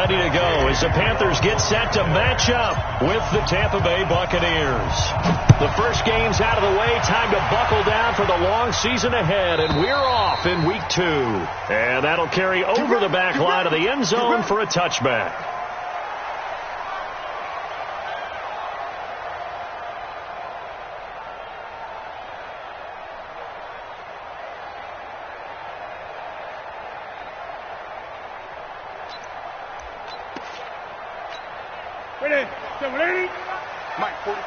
ready to go as the Panthers get set to match up with the Tampa Bay Buccaneers. The first game's out of the way. Time to buckle down for the long season ahead, and we're off in week 2. And that'll carry over the back line of the end zone for a touchback. Ready? Mike, 45.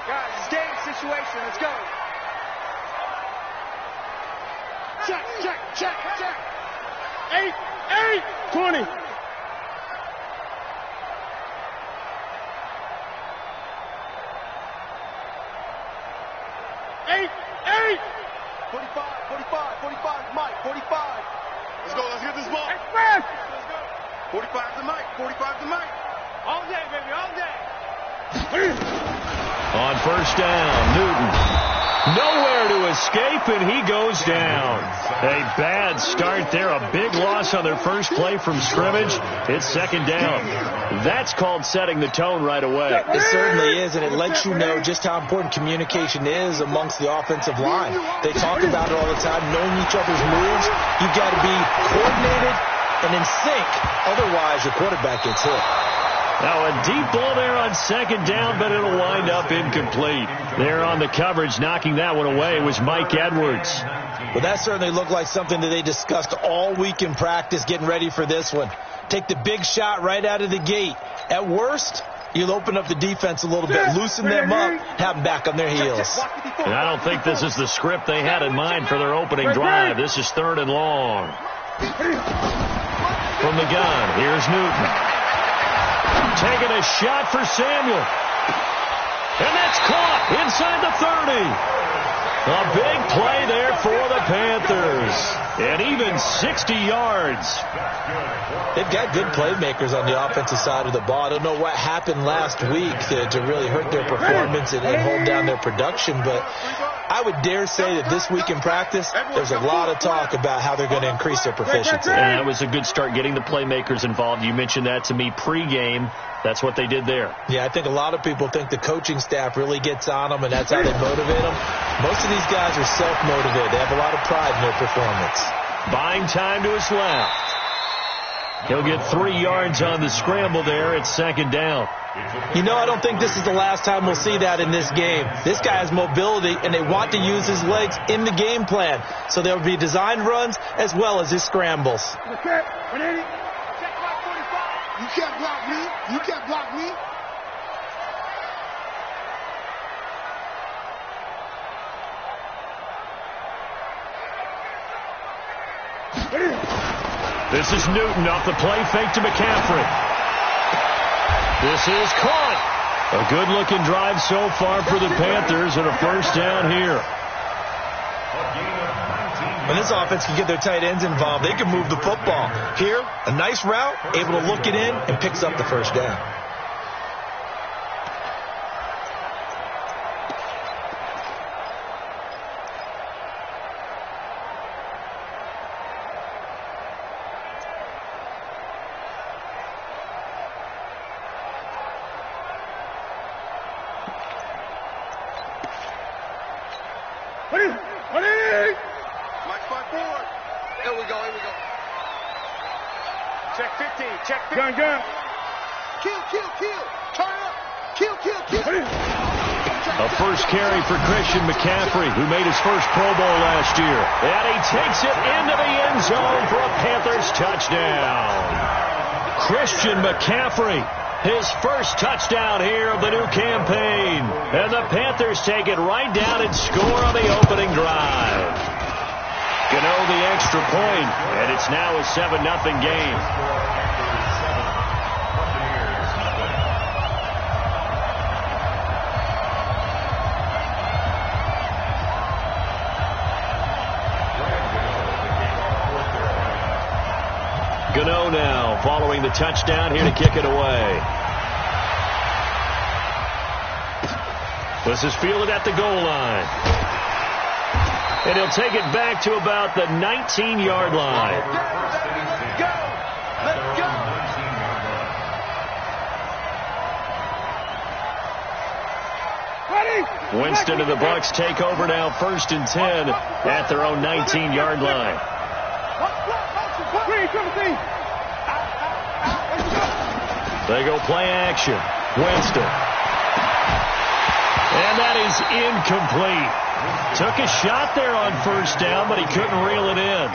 Guys, it's game situation. Let's go. Check. 8, 20. 8. 45, Mike, 45. Let's get this ball. Express. Let's go. 45 to Mike. All day, baby, all day. On first down, Newton. Nowhere to escape, and he goes down. A bad start there. A big loss on their first play from scrimmage. It's second down. That's called setting the tone right away. It certainly is, and it lets you know just how important communication is amongst the offensive line. They talk about it all the time, knowing each other's moves. You've got to be coordinated and in sync. Otherwise, your quarterback gets hit. Now a deep ball there on second down, but it'll wind up incomplete. There on the coverage, knocking that one away was Mike Edwards. Well, that certainly looked like something that they discussed all week in practice, getting ready for this one. Take the big shot right out of the gate. At worst, you'll open up the defense a little bit, loosen them up, have them back on their heels. And I don't think this is the script they had in mind for their opening drive. This is 3rd and long. From the gun, here's Newton. Taking a shot for Samuel. And that's caught inside the 30. A big play there for the Panthers. And even 60 yards. They've got good playmakers on the offensive side of the ball. I don't know what happened last week to really hurt their performance and hold down their production, but I would dare say that this week in practice, there's a lot of talk about how they're going to increase their proficiency. And that was a good start getting the playmakers involved. You mentioned that to me pregame. That's what they did there. Yeah, I think a lot of people think the coaching staff really gets on them, and that's how they motivate them. Most of these guys are self-motivated. They have a lot of pride in their performance. Buying time to his left. He'll get 3 yards on the scramble there at second down. You know, I don't think this is the last time we'll see that in this game. This guy has mobility, and they want to use his legs in the game plan. So there will be designed runs as well as his scrambles. Okay, 180. You can't block me. You can't block me. This is Newton off the play fake to McCaffrey. This is caught. A good-looking drive so far for the Panthers and a first down here. When this offense can get their tight ends involved, they can move the football. Here, a nice route, able to look it in, and picks up the first down. Gun. Kill. Turn up. Kill. A first carry for Christian McCaffrey, who made his first Pro Bowl last year. And he takes it into the end zone for a Panthers touchdown. Christian McCaffrey, his first touchdown here of the new campaign. And the Panthers take it right down and score on the opening drive. Gano the extra point, and it's now a 7-0 game. Gano now following the touchdown here to kick it away. This is fielded at the goal line. And he'll take it back to about the 19-yard line. Let's go. Winston and the Bucs take over now, 1st and 10 at their own 19-yard line. They go play action. Winston. And that is incomplete. Took a shot there on 1st down, but he couldn't reel it in.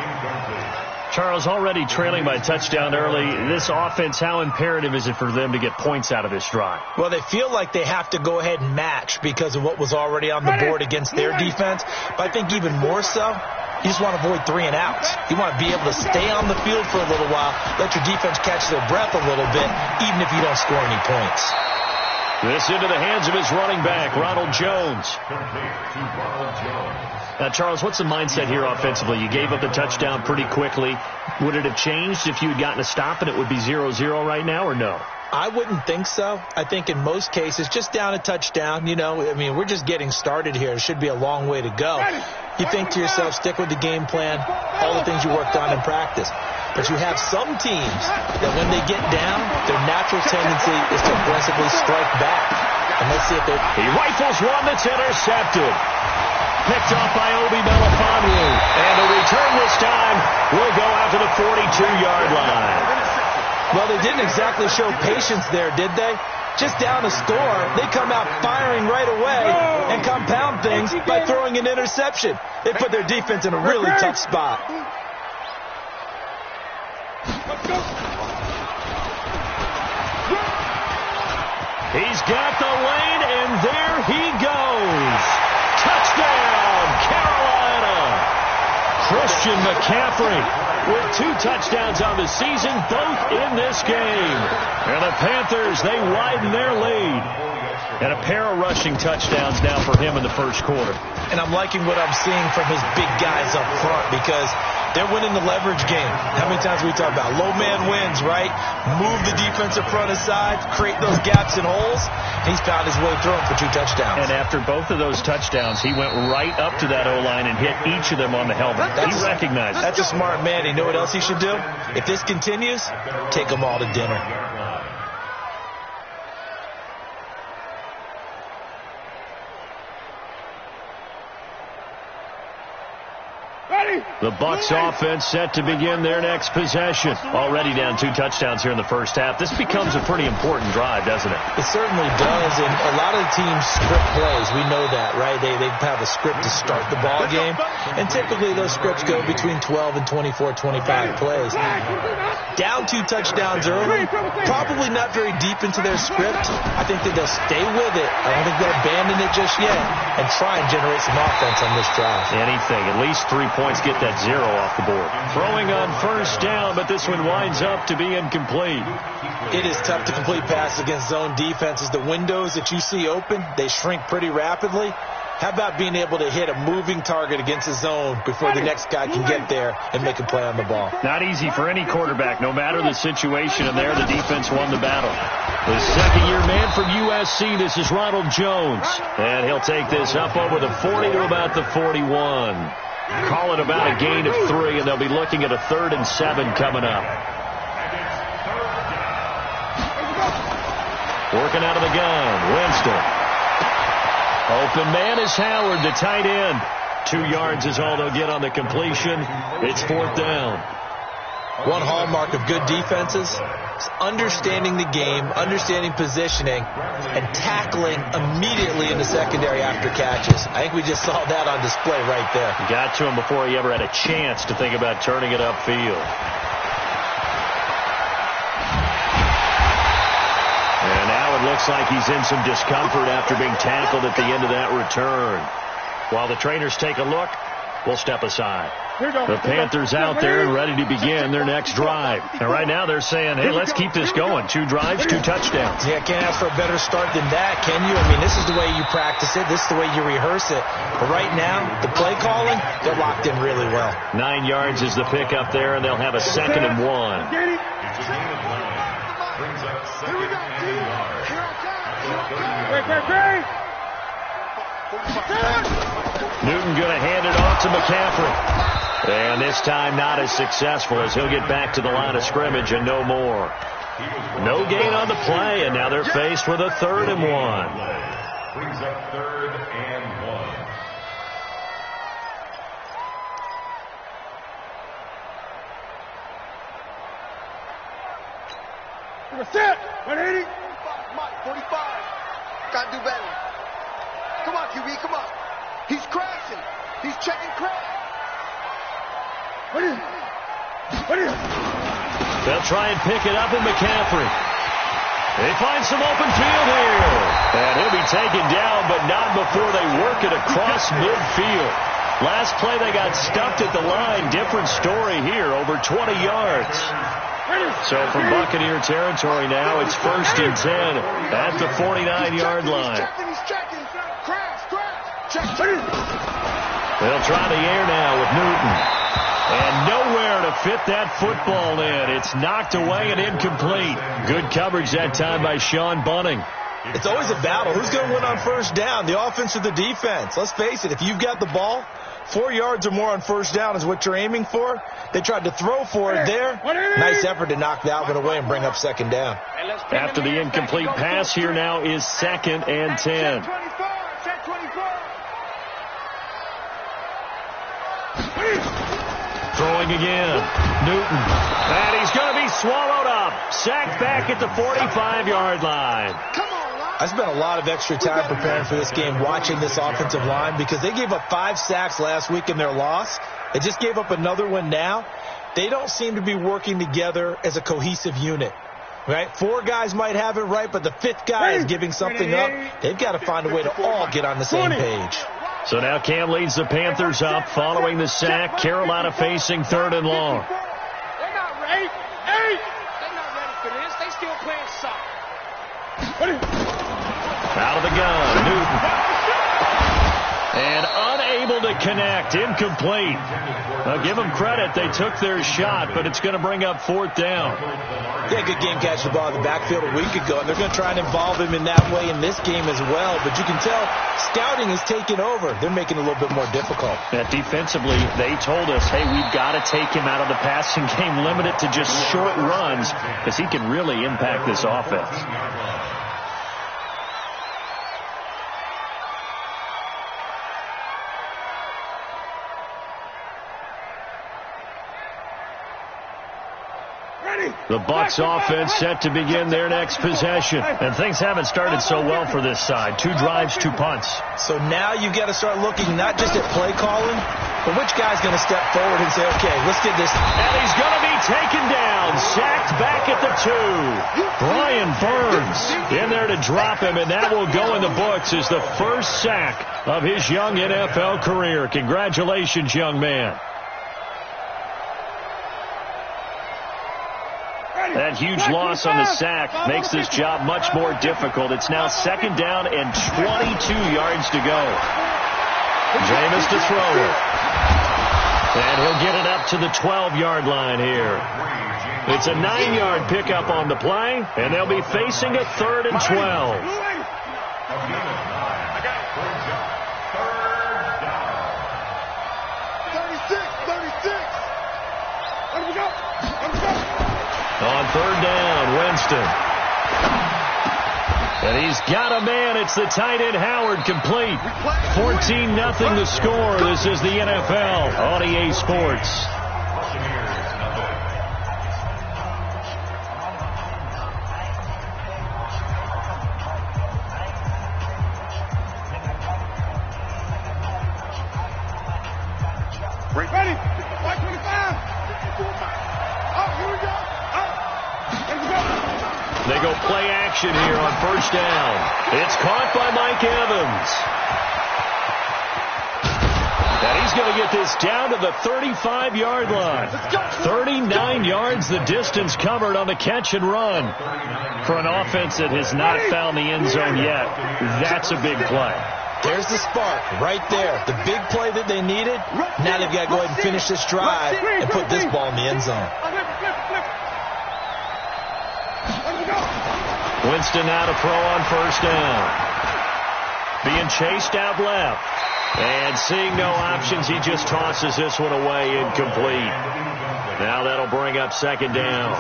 Charles, already trailing by touchdown early. This offense, how imperative is it for them to get points out of this drive? Well, they feel like they have to go ahead and match because of what was already on the board against their defense. But I think even more so, you just want to avoid 3 and outs. You want to be able to stay on the field for a little while, let your defense catch their breath a little bit, even if you don't score any points. This into the hands of his running back, Ronald Jones. Now, Charles, what's the mindset here offensively? You gave up the touchdown pretty quickly. Would it have changed if you had gotten a stop and it would be 0-0 right now, or no? I wouldn't think so. I think in most cases, just down a touchdown, we're just getting started here. It should be a long way to go. You think to yourself, stick with the game plan, all the things you worked on in practice. But you have some teams that when they get down, their natural tendency is to aggressively strike back. And let's see if he rifles one that's intercepted. Picked off by Obi Melifonwu. And the return this time will go out to the 42-yard line. Well, they didn't exactly show patience there, did they? Just down a score, they come out firing right away and compound things by throwing an interception. They put their defense in a really tough spot. He's got the lane, and there he goes. Touchdown, Carolina. Christian McCaffrey with 2 touchdowns on the season, both in this game. And the Panthers, they widen their lead. And a pair of rushing touchdowns now for him in the first quarter. And I'm liking what I'm seeing from his big guys up front because they're winning the leverage game. How many times we talk about low man wins, right? Move the defensive front aside, create those gaps and holes. He's found his way through them for 2 touchdowns. And after both of those touchdowns, he went right up to that O-line and hit each of them on the helmet. He recognized it. That's a smart man. You know what else he should do? If this continues, take them all to dinner. The Bucs offense set to begin their next possession. Already down 2 touchdowns here in the first half. This becomes a pretty important drive, doesn't it? It certainly does, and a lot of the teams script plays. We know that, right? They have a script to start the ball game, and typically those scripts go between 12 and 24, 25 plays. Down 2 touchdowns early, probably not very deep into their script. I think that they'll stay with it. I don't think they'll abandon it just yet and try and generate some offense on this drive. Anything, at least 3 points, get that 0 off the board. Throwing on first down, but this one winds up to be incomplete. It is tough to complete passes against zone defenses. The windows that you see open, they shrink pretty rapidly. How about being able to hit a moving target against a zone before the next guy can get there and make a play on the ball? Not easy for any quarterback, no matter the situation, and there the defense won the battle. The second-year man from USC, this is Ronald Jones. And he'll take this up over the 40 to about the 41. Call it about a gain of 3, and they'll be looking at a 3rd and 7 coming up. Working out of the gun, Winston. Open man is Howard, the tight end. 2 yards is all they'll get on the completion. It's 4th down. One hallmark of good defenses is understanding the game, understanding positioning, and tackling immediately in the secondary after catches. I think we just saw that on display right there. Got to him before he ever had a chance to think about turning it upfield. And now it looks like he's in some discomfort after being tackled at the end of that return. While the trainers take a look, we'll step aside. The Panthers out there and ready to begin their next drive. And right now they're saying, hey, let's keep this going. 2 drives, 2 touchdowns. Yeah, can't ask for a better start than that, can you? I mean, this is the way you practice it. This is the way you rehearse it. But right now, the play calling, they're locked in really well. 9 yards is the pickup there, and they'll have a 2nd and 1. Newton going to hand it off to McCaffrey. And this time not as successful as he'll get back to the line of scrimmage and no more. No gain on the play, and now they're faced with a 3rd and 1. Brings up 3rd and 1. Set! 180! Mike, 45. Gotta do better. Come on, QB, come on. He's crashing. He's checking crash. They'll try and pick it up in McCaffrey. They find some open field here. And he'll be taken down, but not before they work it across midfield. Last play they got stuffed at the line. Different story here, over 20 yards. So from Buccaneer territory now, it's 1st and 10 at the 49-yard line. He's checking. Crash. They'll try the air now with Newton. And nowhere to fit that football in. It's knocked away and incomplete. Good coverage that time by Sean Bunting. It's always a battle. Who's going to win on 1st down, the offense or the defense? Let's face it, if you've got the ball, 4 yards or more on 1st down is what you're aiming for. They tried to throw for it there. Nice effort to knock that one away and bring up 2nd down. After the incomplete pass, here now is 2nd and 10. Throwing again. Newton. And he's going to be swallowed up. Sacked back at the 45-yard line. I spent a lot of extra time preparing for this game, watching this offensive line, because they gave up 5 sacks last week in their loss. They just gave up another one now. They don't seem to be working together as a cohesive unit. Right? 4 guys might have it right, but the 5th guy is giving something up. They've got to find a way to all get on the same page. So now Cam leads the Panthers up following the sack. Carolina facing 3rd and long. They're not ready. They're not ready for this. They still playing soft. Out of the gun, Newton. And unable to connect, incomplete. Now give them credit, they took their shot, but it's going to bring up 4th down. Yeah, good game catching the ball in the backfield a week ago, and they're going to try and involve him in that way in this game as well. But you can tell scouting is taking over. They're making it a little bit more difficult. Defensively, they told us, hey, we've got to take him out of the passing game, limit it to just short runs, because he can really impact this offense. The Bucs offense set to begin their next possession. And things haven't started so well for this side. 2 drives, 2 punts. So now you've got to start looking not just at play calling, but which guy's going to step forward and say, okay, let's get this. And he's going to be taken down. Sacked back at the 2. Brian Burns in there to drop him, and that will go in the books as the first sack of his young NFL career. Congratulations, young man. That huge loss on the sack makes this job much more difficult. It's now 2nd down and 22 yards to go. Jameis to throw it. And he'll get it up to the 12-yard line here. It's a 9-yard pickup on the play, and they'll be facing a 3rd and 12. On 3rd down, Winston. And he's got a man. It's the tight end, Howard, complete. 14-0 the score. This is the NFL on EA Sports. Ready? 125. Oh, here we go. They go play action here on 1st down. It's caught by Mike Evans. And he's going to get this down to the 35-yard line. 39 yards the distance covered on the catch and run. For an offense that has not found the end zone yet, that's a big play. There's the spark right there. The big play that they needed. Now they've got to go ahead and finish this drive and put this ball in the end zone. Winston now to throw on 1st down. Being chased out left. And seeing no options, he just tosses this one away, incomplete. Now that'll bring up second down.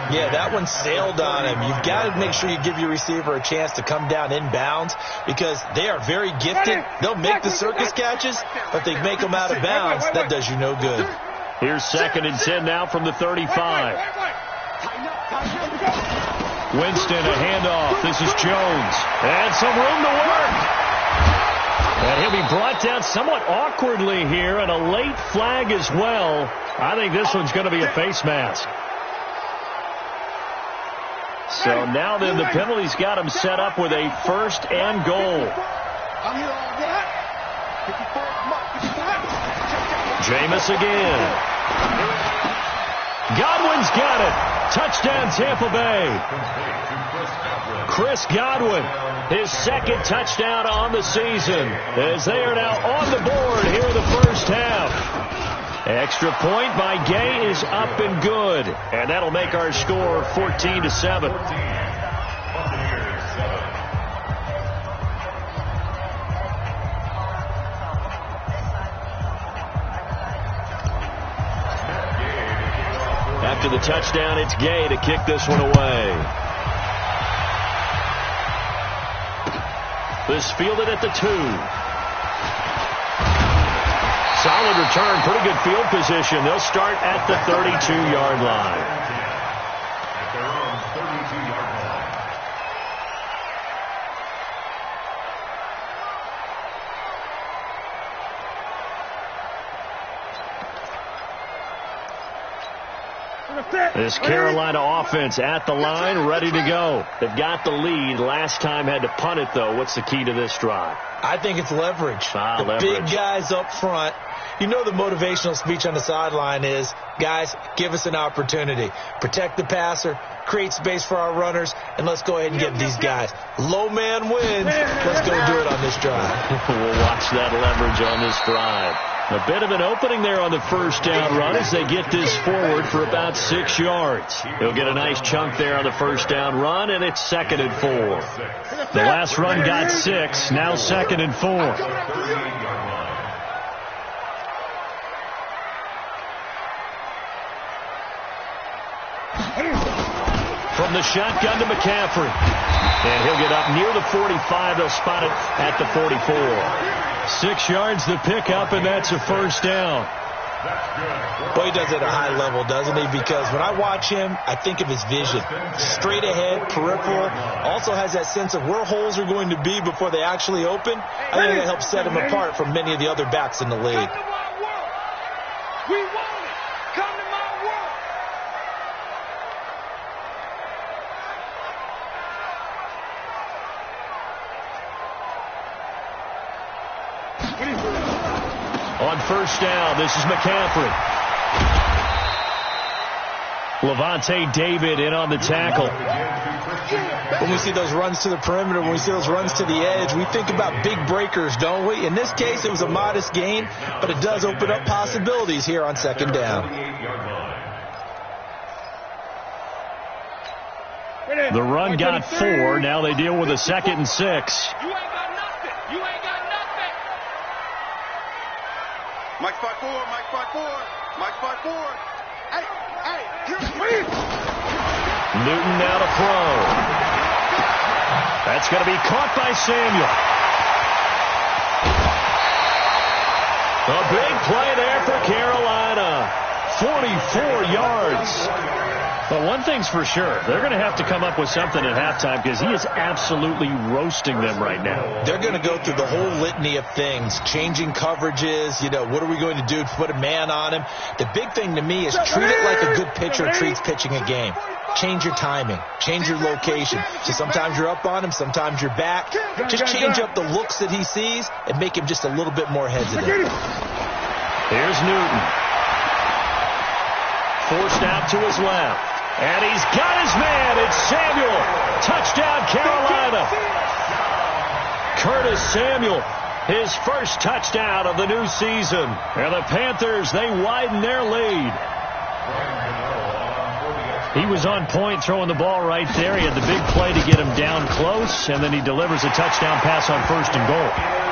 Yeah, that one sailed on him. You've got to make sure you give your receiver a chance to come down inbounds because they are very gifted. They'll make the circus catches, but they make them out of bounds. That does you no good. Here's 2nd and 10 now from the 35. Winston, a handoff. This is Jones. And some room to work. And he'll be brought down somewhat awkwardly here, and a late flag as well. I think this one's going to be a face mask. So now then the penalty's got him set up with a 1st and goal. Jameis again. Godwin's got it. Touchdown, Tampa Bay. Chris Godwin, his 2nd touchdown on the season, as they are now on the board here in the first half. Extra point by Gay is up and good, and that'll make our score 14-7. After the touchdown, it's Gay to kick this one away. This fielded at the 2. Solid return, pretty good field position. They'll start at the 32-yard line. At their own 32-yard line. This Carolina offense at the line, ready to go. They've got the lead. Last time had to punt it, though. What's the key to this drive? I think it's leverage. Leverage. Big guys up front. You know the motivational speech on the sideline is, guys, give us an opportunity. Protect the passer, create space for our runners, and let's go ahead and get these guys. Low man wins. Let's go do it on this drive. We'll watch that leverage on this drive. A bit of an opening there on the first down run as they get this forward for about 6 yards. He'll get a nice chunk there on the first down run, and it's 2nd and 4. The last run got 6, now 2nd and 4. From the shotgun to McCaffrey. And he'll get up near the 45. They'll spot it at the 44. 6 yards to pick up, and that's a first down. Boy, he does it at a high level, doesn't he? Because when I watch him, I think of his vision. Straight ahead, peripheral. Also has that sense of where holes are going to be before they actually open. I think that helps set him apart from many of the other backs in the league. We want it. Come to my world. On first down, this is McCaffrey. Levante David in on the tackle. When we see those runs to the perimeter, when we see those runs to the edge, we think about big breakers, don't we? In this case, it was a modest gain, but it does open up possibilities here on 2nd down. The run got 4. Now they deal with a 2nd and 6. You ain't got nothing. You ain't got nothing. Mike 5-4. Mike 5-4. Mike 5-4. Hey, here's Newton now to throw. That's going to be caught by Samuel. A big play there for Carolina. 44 yards. But one thing's for sure, they're going to have to come up with something at halftime because he is absolutely roasting them right now. They're going to go through the whole litany of things, changing coverages, what are we going to do to put a man on him? The big thing to me is treat it like a good pitcher treats pitching a game. Change your timing, change your location. So sometimes you're up on him, sometimes you're back. Just change up the looks that he sees and make him just a little bit more hesitant. Here's Newton. Forced out to his left. And he's got his man. It's Samuel. Touchdown, Carolina. Curtis Samuel, his first touchdown of the new season. And the Panthers, they widen their lead. He was on point throwing the ball right there. He had the big play to get him down close, and then he delivers a touchdown pass on 1st and goal.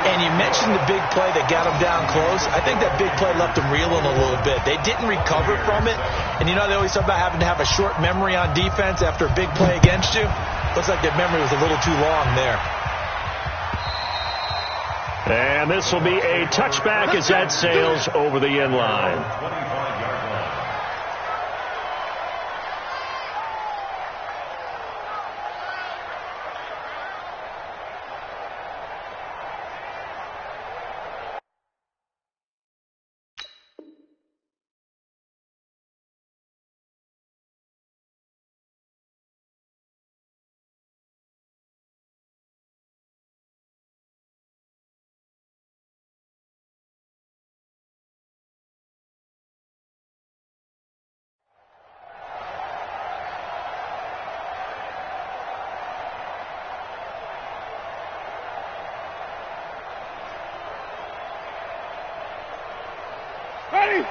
And you mentioned the big play that got him down close. I think that big play left him reeling a little bit. They didn't recover from it. And you know, they always talk about having to have a short memory on defense after a big play against you. Looks like that memory was a little too long there. And this will be a touchback as that sails over the end line.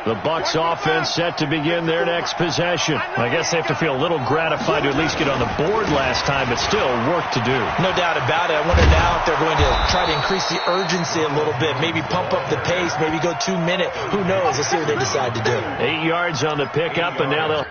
The Bucs offense set to begin their next possession. I guess they have to feel a little gratified to at least get on the board last time, but still work to do. No doubt about it. I wonder now if they're going to try to increase the urgency a little bit, maybe pump up the pace, maybe go 2 minute. Who knows? Let's see what they decide to do. 8 yards on the pickup, and now they'll...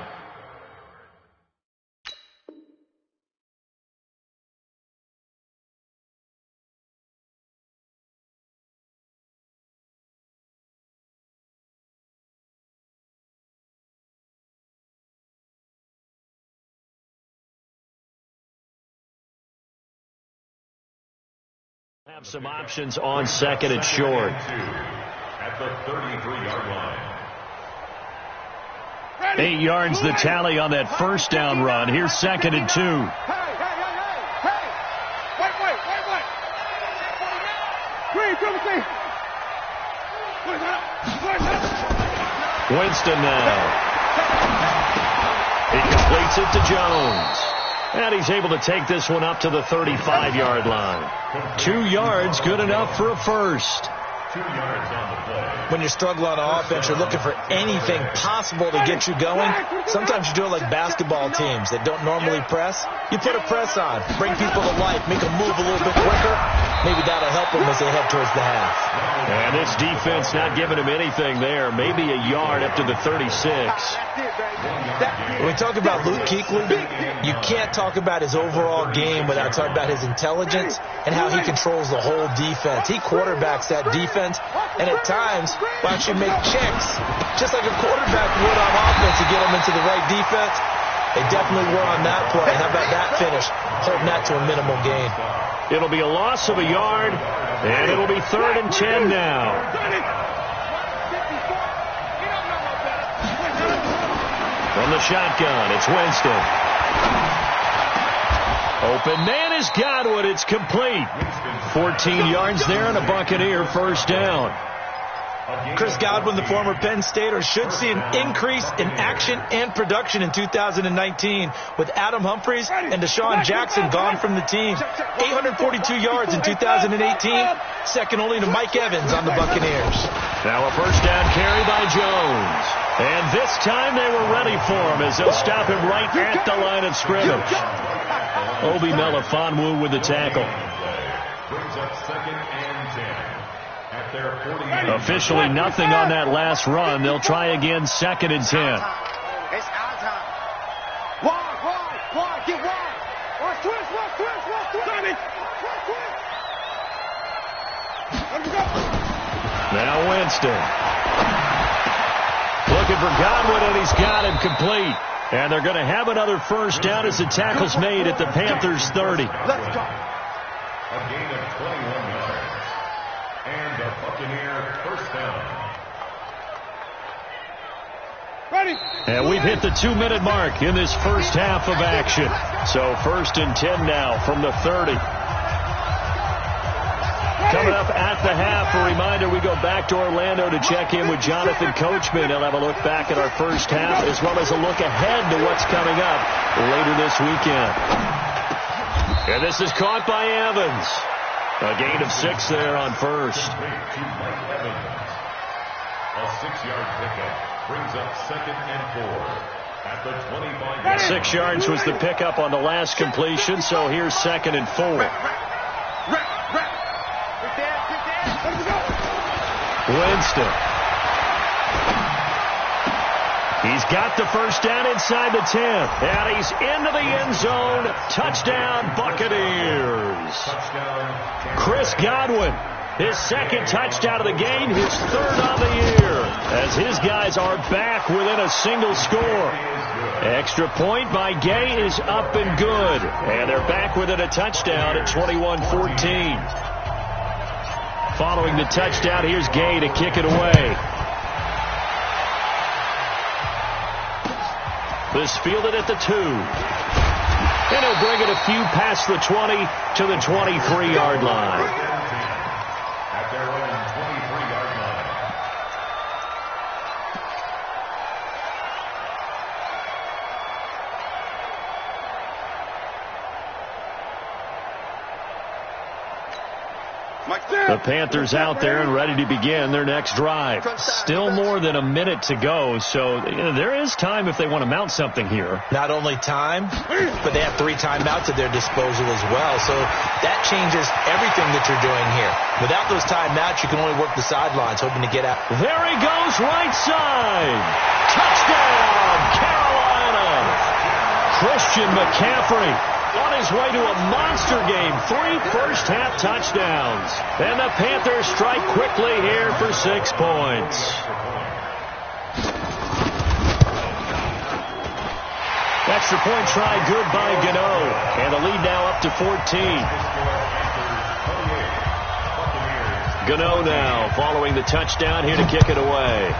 have some options on 2nd and short. At the 33-yard line. 8 yards the tally on that 1st down run. Here's 2nd and 2. Hey! Wait! Winston now. He completes it to Jones. And he's able to take this one up to the 35-yard line. 2 yards, good enough for a first. 2 yards on the play. When you struggle on offense, you're looking for anything possible to get you going. Sometimes you do it like basketball teams that don't normally press. You put a press on, bring people to life, make them move a little bit quicker. Maybe that'll help them as they head towards the half. And this defense not giving him anything there. Maybe a yard up to the 36. When we talk about Luke Kuechly, you can't talk about his overall game without talking about his intelligence and how he controls the whole defense. He quarterbacks that defense, and at times will actually make checks, just like a quarterback would on offense to get them into the right defense. They definitely were on that play. How about that finish? Holding that to a minimal gain. It'll be a loss of a yard, and it'll be 3rd and 10 now. From the shotgun, it's Winston. Open man is Godwin. It's complete. 14 yards there and a Buccaneer 1st down. Chris Godwin, the former Penn Stater, should see an increase in action and production in 2019 with Adam Humphries and Deshaun Jackson gone from the team. 842 yards in 2018, second only to Mike Evans on the Buccaneers. Now a 1st down carry by Jones. And this time they were ready for him as they'll stop him right at the line of scrimmage. Obi Melifonwu with the tackle. Brings up 2nd and 10. At their 40. Officially nothing on that last run. They'll try again 2nd and 10. It's our time. Wide. Get wide. Watch twist. Now Winston. Looking for Godwin, and he's got him complete. And they're going to have another 1st down as the tackle's made at the Panthers' 30. Let's go. A gain of 21 yards. And a Buccaneer 1st down. Ready. And we've hit the 2-minute mark in this first half of action. So 1st and 10 now from the 30. Coming up at the half, a reminder, we go back to Orlando to check in with Jonathan Coachman. He'll have a look back at our first half as well as a look ahead to what's coming up later this weekend. And this is caught by Evans. A gain of 6 there on 1st. A 6-yard pickup brings up 2nd and 4. At the 25. 6 yards was the pickup on the last completion, so here's 2nd and 4. Winston. He's got the first down inside the 10. And he's into the end zone. Touchdown, Buccaneers. Chris Godwin, his 2nd touchdown of the game, his 3rd on the year, as his guys are back within a single score. Extra point by Gay is up and good. And they're back within a touchdown at 21-14. Following the touchdown, here's Gay to kick it away. This fielded at the 2. And he'll bring it a few past the 20 to the 23-yard line. At their own 23-yard line. The Panthers out there and ready to begin their next drive. Still more than a minute to go, so there is time if they want to mount something here. Not only time, but they have 3 timeouts at their disposal as well. So that changes everything that you're doing here. Without those timeouts, you can only work the sidelines, hoping to get out. There he goes, right side. Touchdown, Carolina. Christian McCaffrey on his way to a monster game. 3 first-half touchdowns. And the Panthers strike quickly here for 6 points. Extra point try good by Gano. And the lead now up to 14. Gano now following the touchdown here to kick it away.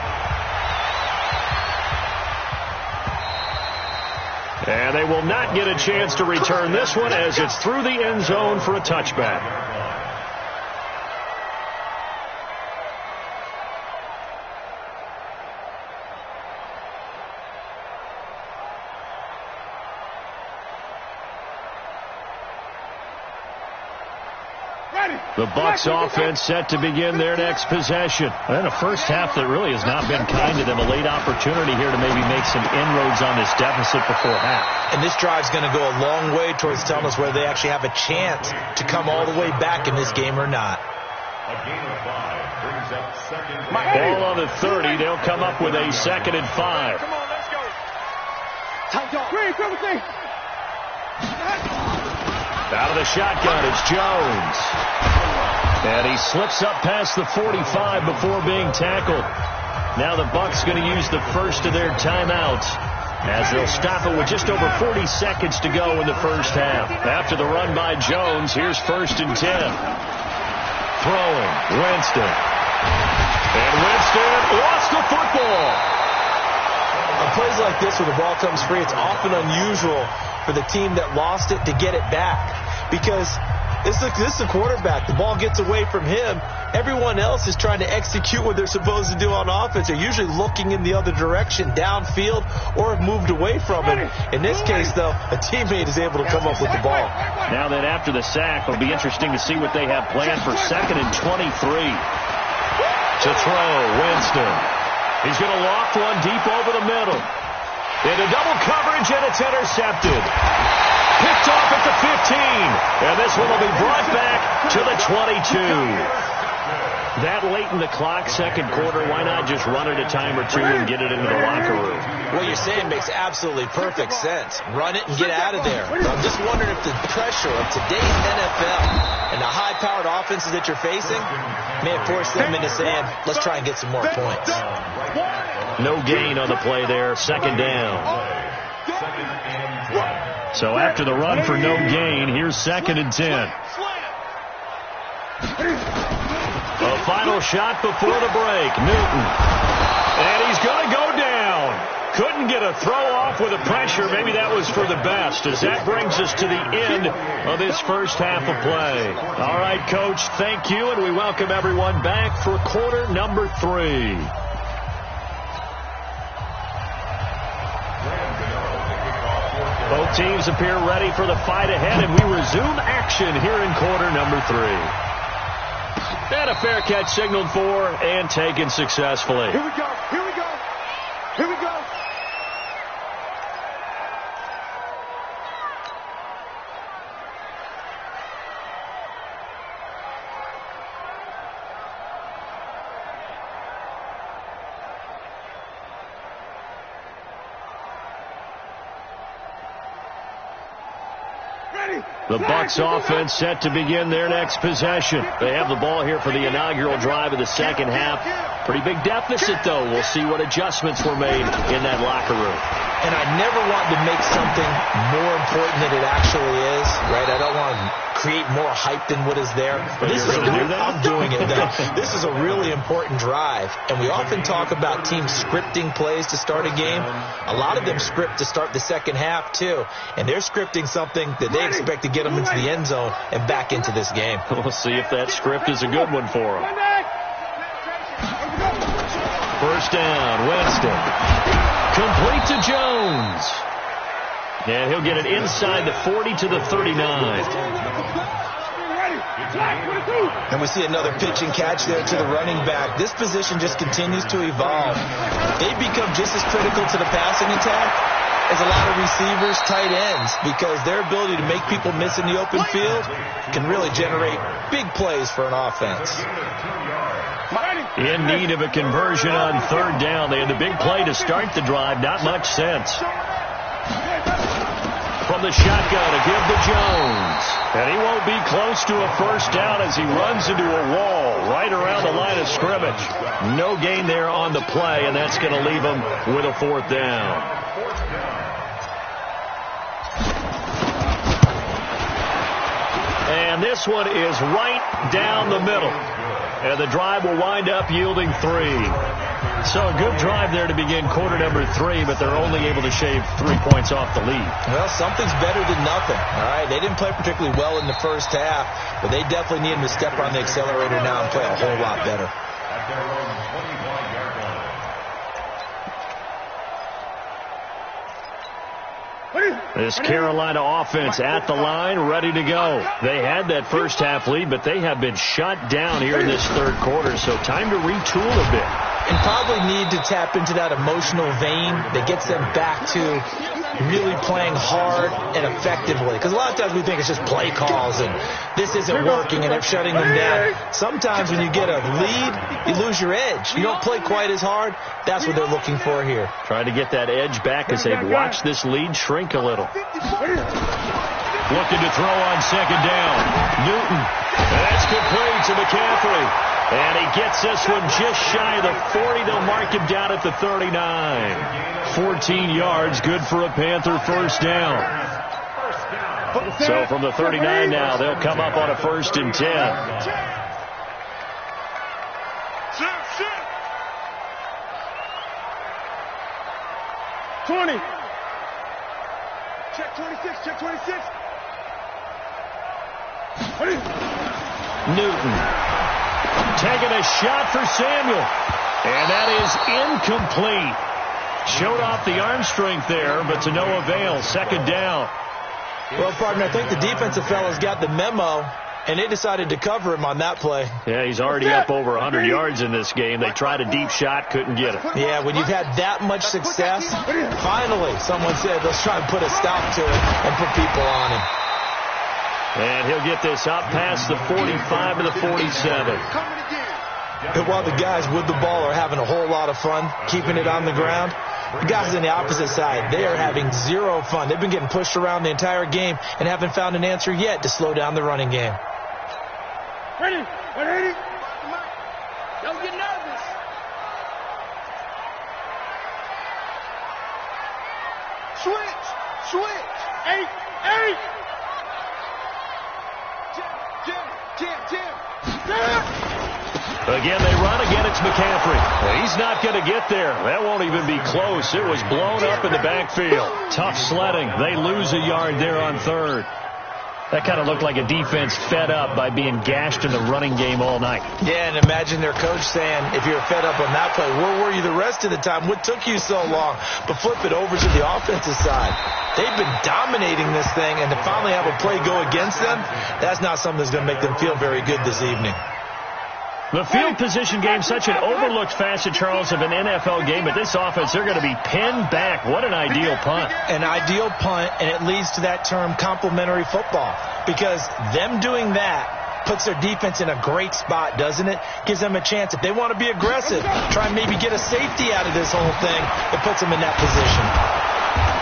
And they will not get a chance to return this one as it's through the end zone for a touchback. The Bucs offense set to begin their next possession. And a first half that really has not been kind to them. A late opportunity here to maybe make some inroads on this deficit before half. And this drive's going to go a long way towards telling us whether they actually have a chance to come all the way back in this game or not. A gain of 5 brings up 2nd. Ball on the 30. They'll come up with a 2nd and 5. Come on, let's go. Out of the shotgun, it's Jones. And he slips up past the 45 before being tackled. Now the Bucs going to use the first of their timeouts as they'll stop it with just over 40 seconds to go in the first half. After the run by Jones, here's 1st and 10. Throwing, Winston. And Winston lost the football. On plays like this where the ball comes free, it's often unusual for the team that lost it to get it back. Because this is a quarterback. The ball gets away from him. Everyone else is trying to execute what they're supposed to do on offense. They're usually looking in the other direction, downfield, or have moved away from him. In this case, though, a teammate is able to come up with the ball. Now then, after the sack, it'll be interesting to see what they have planned for 2nd and 23. To throw, Winston. He's going to loft one deep over the middle. Into double coverage, and it's intercepted. Picked off at the 15. And this one will be brought back to the 22. That late in the clock, 2nd quarter, why not just run it a time or 2 and get it into the locker room? What you're saying makes absolutely perfect sense. Run it and get out of there. But I'm just wondering if the pressure of today's NFL and the high-powered offenses that you're facing may have forced them into saying, let's try and get some more points. No gain on the play there, 2nd down. So after the run for no gain, here's 2nd and 10. A final shot before the break. Newton. And he's going to go down. Couldn't get a throw off with the pressure. Maybe that was for the best, as that brings us to the end of this first half of play. All right, Coach, thank you, and we welcome everyone back for quarter number 3. Both teams appear ready for the fight ahead, and we resume action here in quarter number 3. And a fair catch signaled for and taken successfully. Here we go. Here we go. Here we go. The Bucs offense set to begin their next possession. They have the ball here for the inaugural drive of the second half. Pretty big deficit, though. We'll see what adjustments were made in that locker room. And I never want to make something more important than it actually is, right? I don't want to create more hype than what is there. But this you're is going to do that? I'm doing it, though. This is a really important drive. And we often talk about teams scripting plays to start a game. A lot of them script to start the second half, too. And they're scripting something that they expect to get them into the end zone and back into this game. We'll see if that script is a good one for them. First down, Winston. Complete to Jones. And he'll get it inside the 40 to the 39. And we see another pitch and catch there to the running back. This position just continues to evolve. They become just as critical to the passing attack as a lot of receivers, tight ends, because their ability to make people miss in the open field can really generate big plays for an offense. In need of a conversion on third down. They had the big play to start the drive. Not much sense. From the shotgun to give to Jones. And he won't be close to a first down as he runs into a wall right around the line of scrimmage. No gain there on the play, and that's going to leave him with a fourth down. And this one is right down the middle. And the drive will wind up yielding 3. So a good drive there to begin quarter number 3, but they're only able to shave 3 points off the lead. Well, something's better than nothing, all right? They didn't play particularly well in the first half, but they definitely need him to step on the accelerator now and play a whole lot better. This Carolina offense at the line, ready to go. They had that first half lead, but they have been shut down here in this third quarter, so time to retool a bit. And probably need to tap into that emotional vein that gets them back to really playing hard and effectively. Because a lot of times we think it's just play calls and this isn't working and it's shutting them down. Sometimes when you get a lead, you lose your edge. You don't play quite as hard. That's what they're looking for here. Trying to get that edge back as they watch this lead shrink a little. Looking to throw on second down. Newton. That's complete to McCaffrey. And he gets this one just shy of the 40. They'll mark him down at the 39. 14 yards, good for a Panther first down. So from the 39 now, they'll come up on a 1st and 10. 20. Check 26, check 26. Newton taking a shot for Samuel. And that is incomplete. Showed off the arm strength there, but to no avail. Second down. Well, partner, I think the defensive fellas got the memo, and they decided to cover him on that play. Yeah, he's already up over 100 yards in this game. They tried a deep shot, couldn't get it. Yeah, when you've had that much success, finally someone said, let's try and put a stop to it and put people on him. And he'll get this up past the 45 to the 47. And while the guys with the ball are having a whole lot of fun keeping it on the ground, the guys on the opposite side, they are having zero fun. They've been getting pushed around the entire game and haven't found an answer yet to slow down the running game. Ready? Ready? Don't get nervous. Switch. 8. Jim. Again, they run. Again, it's McCaffrey. Well, he's not going to get there. That won't even be close. It was blown up in the backfield. Tough sledding. They lose a yard there on third. That kind of looked like a defense fed up by being gashed in the running game all night. Yeah, and imagine their coach saying, if you're fed up on that play, where were you the rest of the time? What took you so long? But flip it over to the offensive side. They've been dominating this thing, and to finally have a play go against them, that's not something that's going to make them feel very good this evening. The field position game, such an overlooked facet, Charles, of an NFL game. But this offense, they're going to be pinned back. What an ideal punt. An ideal punt, and it leads to that term complementary football. Because them doing that puts their defense in a great spot, doesn't it? Gives them a chance. If they want to be aggressive, try and maybe get a safety out of this whole thing, it puts them in that position.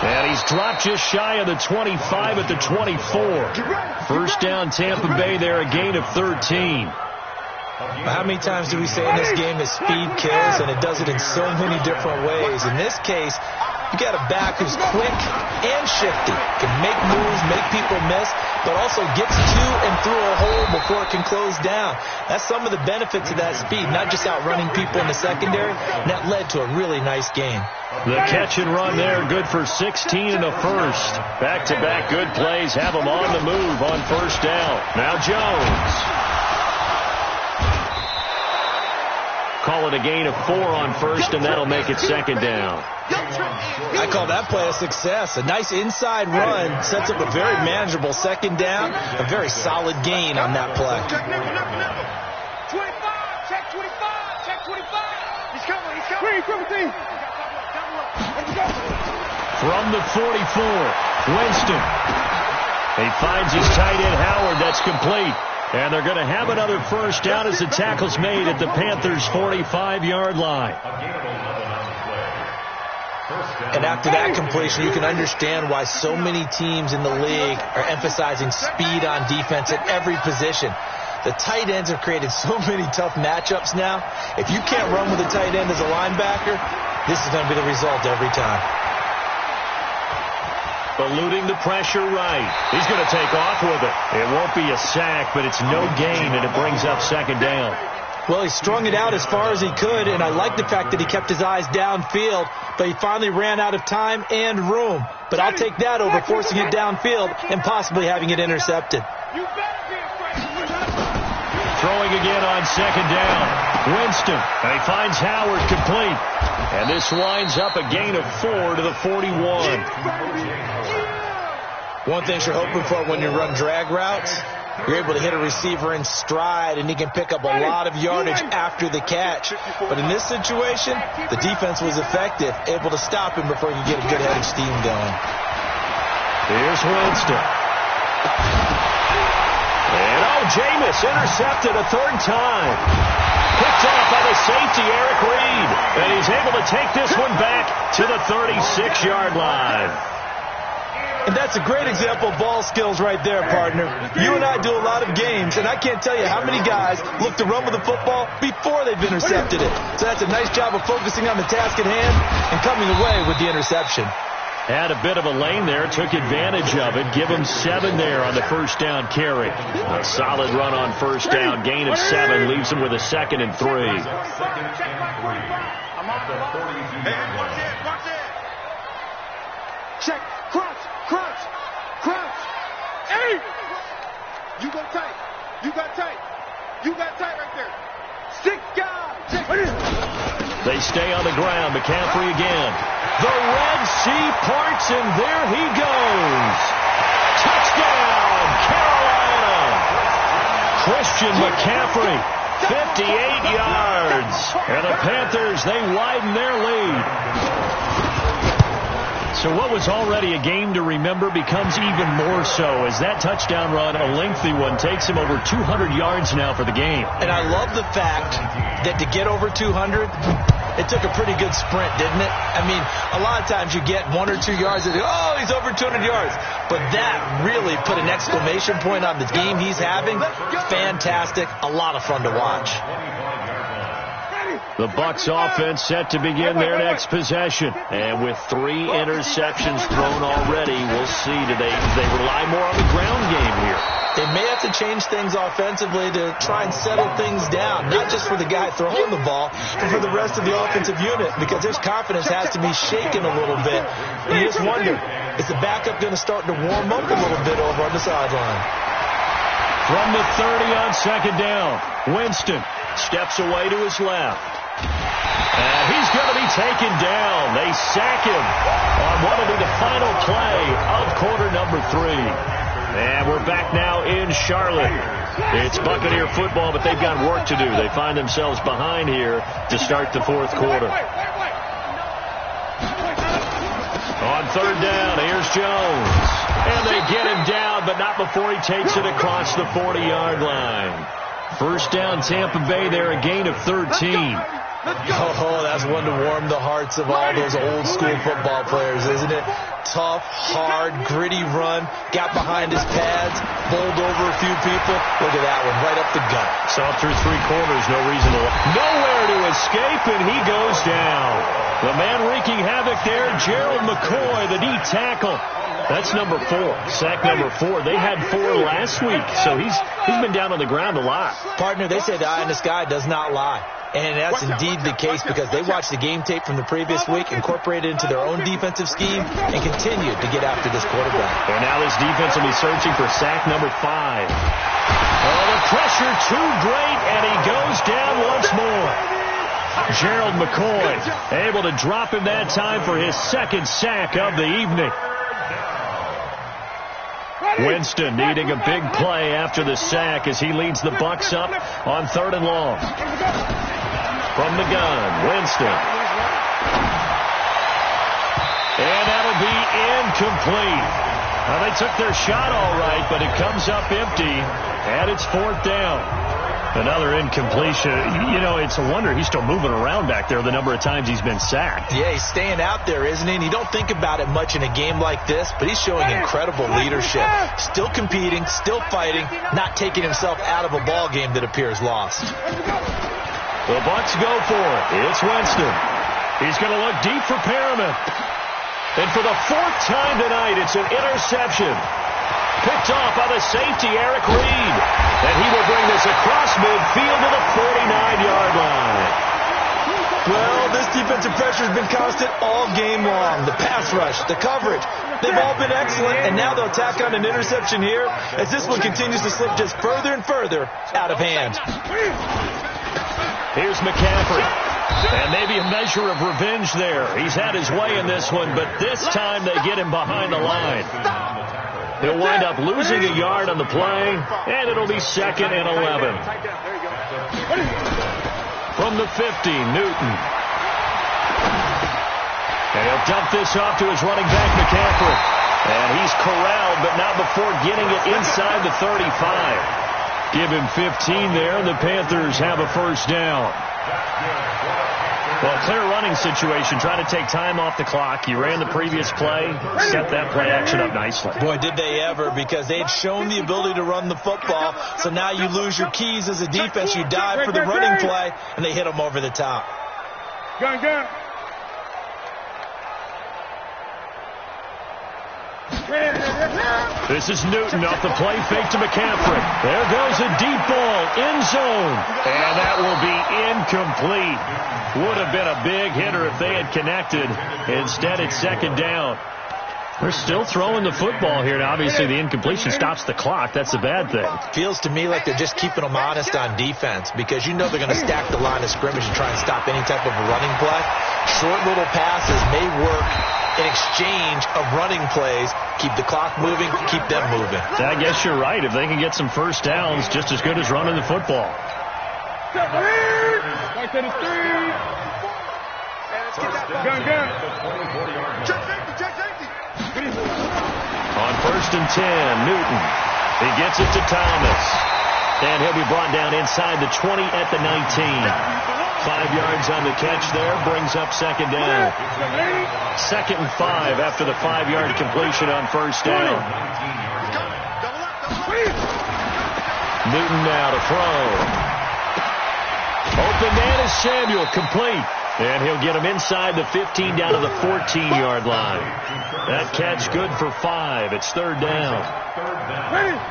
And he's dropped just shy of the 25 at the 24. First down, Tampa Bay there, a gain of 13. How many times do we say in this game that speed kills, and it does it in so many different ways? In this case, you got a back who's quick and shifty, can make moves, make people miss, but also gets to and through a hole before it can close down. That's some of the benefits of that speed, not just outrunning people in the secondary, and that led to a really nice game. The catch and run there, good for 16 and a first. Back-to-back good plays have him on the move on first down. Now Jones. Call it a gain of 4 on first, and that'll make it second down. I call that play a success. A nice inside run sets up a very manageable second down, a very solid gain on that play. Check 25, check 25. He's coming, he's coming. From the 44, Winston. He finds his tight end, Howard. That's complete. And they're going to have another first down as the tackle's made at the Panthers' 45-yard line. And after that completion, you can understand why so many teams in the league are emphasizing speed on defense at every position. The tight ends have created so many tough matchups now. If you can't run with a tight end as a linebacker, this is going to be the result every time. Eluding the pressure right. He's going to take off with it. It won't be a sack, but it's no gain, and it brings up second down. Well, he strung it out as far as he could, and I like the fact that he kept his eyes downfield, but he finally ran out of time and room. But I'll take that over forcing it downfield and possibly having it intercepted. Throwing again on second down. Winston, and he finds Howard complete. And this winds up a gain of 4 to the 41. One thing you're hoping for when you run drag routes, you're able to hit a receiver in stride, and he can pick up a lot of yardage after the catch. But in this situation, the defense was effective, able to stop him before he could get a good head of steam going. Here's Winston. And Jameis intercepted a third time. Picked off by the safety, Eric Reed. And he's able to take this one back to the 36-yard line. And that's a great example of ball skills right there, partner. You and I do a lot of games, and I can't tell you how many guys look to run with the football before they've intercepted it. So that's a nice job of focusing on the task at hand and coming away with the interception. Had a bit of a lane there, took advantage of it. Give him 7 there on the first down carry. A solid run on first down, gain of 7, leaves him with a 2nd and 3. Check, crunch. Hey! You got tight right there. 6 guys. They stay on the ground. McCaffrey again. The Red Sea parts, and there he goes. Touchdown, Carolina. Christian McCaffrey, 58 yards. And the Panthers, they widen their lead. So what was already a game to remember becomes even more so as that touchdown run, a lengthy one, takes him over 200 yards now for the game. And I love the fact that to get over 200, it took a pretty good sprint, didn't it? I mean, a lot of times you get 1 or 2 yards and oh, he's over 200 yards. But that really put an exclamation point on the game he's having. Fantastic. A lot of fun to watch. The Bucs offense set to begin their next possession. And with 3 interceptions thrown already, we'll see. Do they rely more on the ground game here? They may have to change things offensively to try and settle things down, not just for the guy throwing the ball, but for the rest of the offensive unit, because their confidence has to be shaken a little bit. And you just wonder, is the backup going to start to warm up a little bit over on the sideline? From the 30 on second down, Winston steps away to his left. And he's going to be taken down. They sack him on what will be the final play of quarter number 3. And we're back now in Charlotte. It's Buccaneer football, but they've got work to do. They find themselves behind here to start the 4th quarter. On third down, here's Jones. And they get him down, but not before he takes it across the 40-yard line. First down, Tampa Bay there, a gain of 13. Oh, that's one to warm the hearts of all those old school football players, isn't it? Tough, hard, gritty run, got behind his pads, bowled over a few people. Look at that one, right up the gut. Saw through three quarters, no reason to... Nowhere to escape, and he goes down. The man wreaking havoc there, Gerald McCoy, the D tackle. That's number 4, sack number 4. They had 4 last week, so he's been down on the ground a lot. Partner, they say the eye in the sky does not lie. And that's indeed the case because they watched the game tape from the previous week, incorporated it into their own defensive scheme, and continued to get after this quarterback. And now this defense will be searching for sack number 5. Oh, the pressure too great, and he goes down once more. Gerald McCoy able to drop him that time for his second sack of the evening. Winston needing a big play after the sack as he leads the Bucs up on 3rd and long. From the gun, Winston. And that'll be incomplete. Now, they took their shot all right, but it comes up empty, and it's 4th down. Another incompletion. You know, it's a wonder he's still moving around back there the number of times he's been sacked. Yeah, he's staying out there, isn't he? And you don't think about it much in a game like this, but he's showing incredible leadership. Still competing, still fighting, not taking himself out of a ball game that appears lost. The Bucs go for it. It's Winston. He's going to look deep for Perriman. And for the 4th time tonight, it's an interception. Picked off by the safety, Eric Reed. And he will bring this across midfield to the 49-yard line. Well, this defensive pressure has been constant all game long. The pass rush, the coverage, they've all been excellent, and now they'll tack on an interception here as this one continues to slip just further and further out of hand. Here's McCaffrey. And maybe a measure of revenge there. He's had his way in this one, but this time they get him behind the line. He'll wind up losing a yard on the play, and it'll be 2nd and 11. From the 50, Newton. And he'll dump this off to his running back, McCaffrey. And he's corralled, but not before getting it inside the 35. Give him 15 there, and the Panthers have a 1st down. Well, clear running situation, trying to take time off the clock. You ran the previous play, set that play action up nicely. Boy, did they ever, because they had shown the ability to run the football. So now you lose your keys as a defense. You dive for the running play, and they hit them over the top. Gun. This is Newton off the play fake to McCaffrey. There goes a deep ball, end zone. And that will be incomplete. Would have been a big hitter if they had connected. Instead, it's 2nd down. They're still throwing the football here. Now, obviously, the incompletion stops the clock. That's a bad thing. Feels to me like they're just keeping them honest on defense because you know they're going to stack the line of scrimmage and try and stop any type of a running play. Short little passes may work in exchange of running plays. Keep the clock moving, keep them moving. I guess you're right. If they can get some 1st downs, just as good as running the football. Gun. On 1st and 10, Newton. He gets it to Thomas. And he'll be brought down inside the 20 at the 19. 5 yards on the catch there, brings up 2nd down. 2nd and 5 after the 5-yard completion on 1st down. Newton now to throw. Open man is Samuel, complete. And he'll get him inside the 15 down to the 14-yard line. That catch good for 5. It's 3rd down.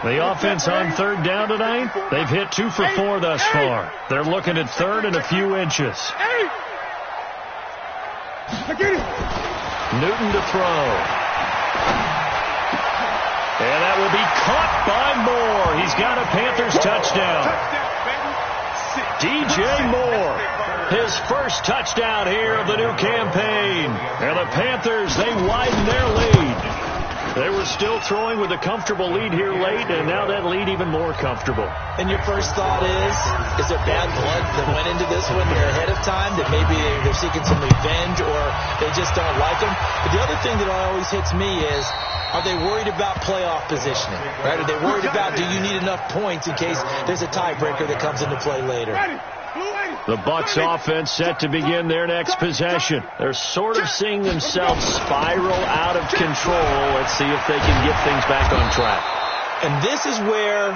The offense on 3rd down tonight, they've hit 2 for 4 thus far. They're looking at 3rd and a few inches. Newton to throw. And that will be caught by Moore. He's got a Panthers touchdown. DJ Moore, his 1st touchdown here of the new campaign. And the Panthers, they widen their lead. They were still throwing with a comfortable lead here late, and now that lead even more comfortable. And your first thought is it bad blood that went into this one ahead of time, that maybe they're seeking some revenge or they just don't like them? But the other thing that always hits me is, are they worried about playoff positioning? Right? Are they worried about, do you need enough points in case there's a tiebreaker that comes into play later? The Bucs offense set to begin their next possession. They're sort of seeing themselves spiral out of control. Let's see if they can get things back on track. And this is where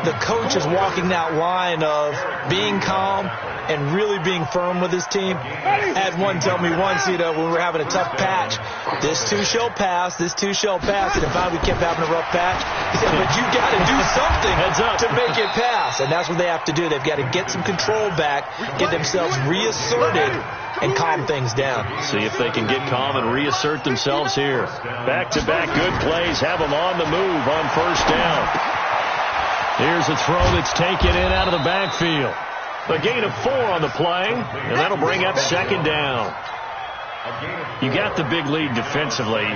the coach is walking that line of being calm and really being firm with his team. I had one tell me once, when we were having a tough patch, this too shall pass, this too shall pass. And if we kept having a rough patch, he said, but you got to do something to make it pass. And that's what they have to do. They've got to get some control back, get themselves reasserted, and calm things down. See if they can get calm and reassert themselves here. Back-to-back good plays have them on the move on first down. Here's a throw that's taken in out of the backfield. A gain of 4 on the play, and that'll bring up second down. You got the big lead defensively,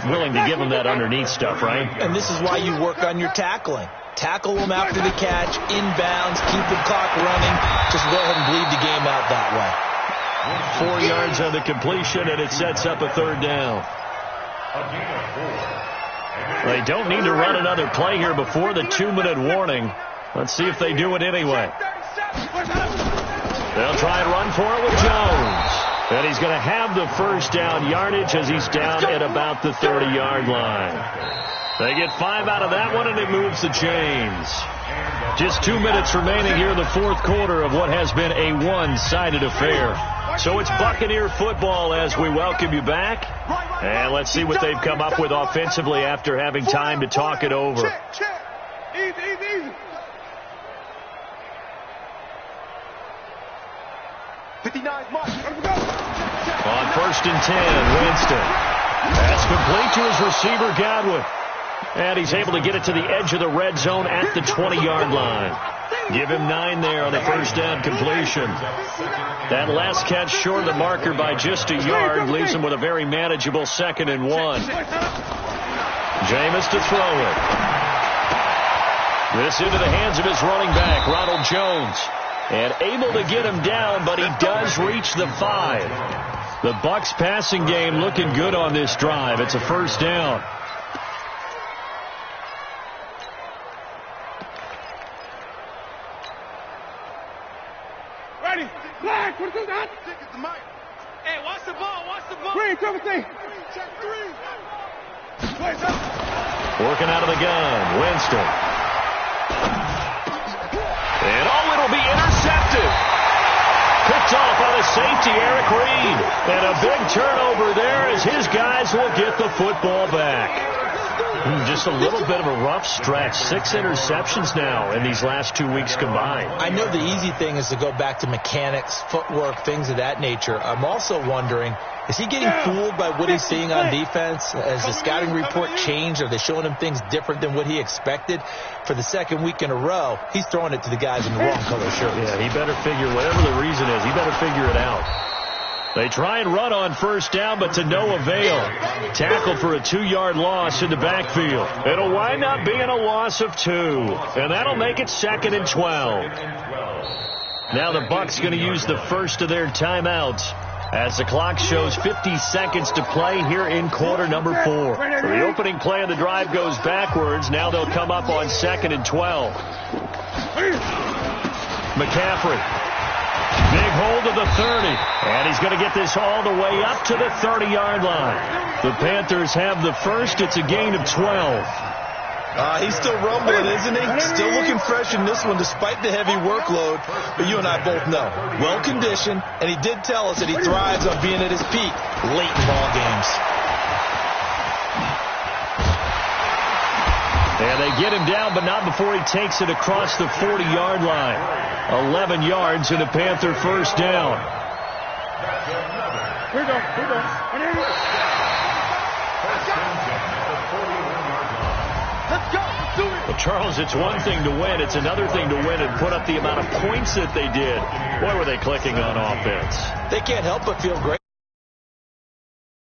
willing to give them that underneath stuff, right? And this is why you work on your tackling. Tackle them after the catch, inbounds, keep the clock running. Just go ahead and bleed the game out that way. 4 yards on the completion, and it sets up a third down. They don't need to run another play here before the 2-minute warning. Let's see if they do it anyway. They'll try and run for it with Jones. And he's going to have the first down yardage as he's down at about the 30-yard line. They get 5 out of that one, and it moves the chains. Just 2 minutes remaining here in the fourth quarter of what has been a one-sided affair. So it's Buccaneer football as we welcome you back. And let's see what they've come up with offensively after having time to talk it over. Easy. 59's mark. On first and 10, Winston. That's complete to his receiver, Godwin. And he's able to get it to the edge of the red zone at the 20-yard line. Give him 9 there on the first down completion. That last catch short of the marker by just a yard leaves him with a very manageable 2nd and 1. Jameis to throw it. This into the hands of his running back, Ronald Jones. And able to get him down, but he does reach the 5. The Bucs passing game looking good on this drive. It's a first down. Ready. Black, what is that? Hey, watch the ball. Green, cover three. Check 3. Working out of the gun, Winston. And it'll be intercepted. Picked off by the safety, Eric Reed. And a big turnover there as his guys will get the football back. Just a little bit of a rough stretch. 6 interceptions now in these last 2 weeks combined. I know the easy thing is to go back to mechanics, footwork, things of that nature. I'm also wondering, is he getting fooled by what he's seeing on defense? Has the scouting report changed? Are they showing him things different than what he expected? For the second week in a row, he's throwing it to the guys in the wrong color shirts. Yeah, he better figure, whatever the reason is, he better figure it out. They try and run on first down, but to no avail. Tackle for a 2-yard loss in the backfield. It'll wind up being a loss of 2. And that'll make it 2nd and 12. Now the Bucs going to use the first of their timeouts as the clock shows 50 seconds to play here in quarter number 4. So the opening play of the drive goes backwards. Now they'll come up on 2nd and 12. McCaffrey. Big hold of the 30. And he's going to get this all the way up to the 30-yard line. The Panthers have the first. It's a gain of 12. He's still rumbling, isn't he? Still looking fresh in this one despite the heavy workload. But you and I both know, well-conditioned, and he did tell us that he thrives on being at his peak late in ball games. And they get him down, but not before he takes it across the 40-yard line. 11 yards and a Panther first down. Here we go. Let's go. Do it. Well, Charles, it's one thing to win. It's another thing to win and put up the amount of points that they did. Boy, were they clicking on offense. They can't help but feel great.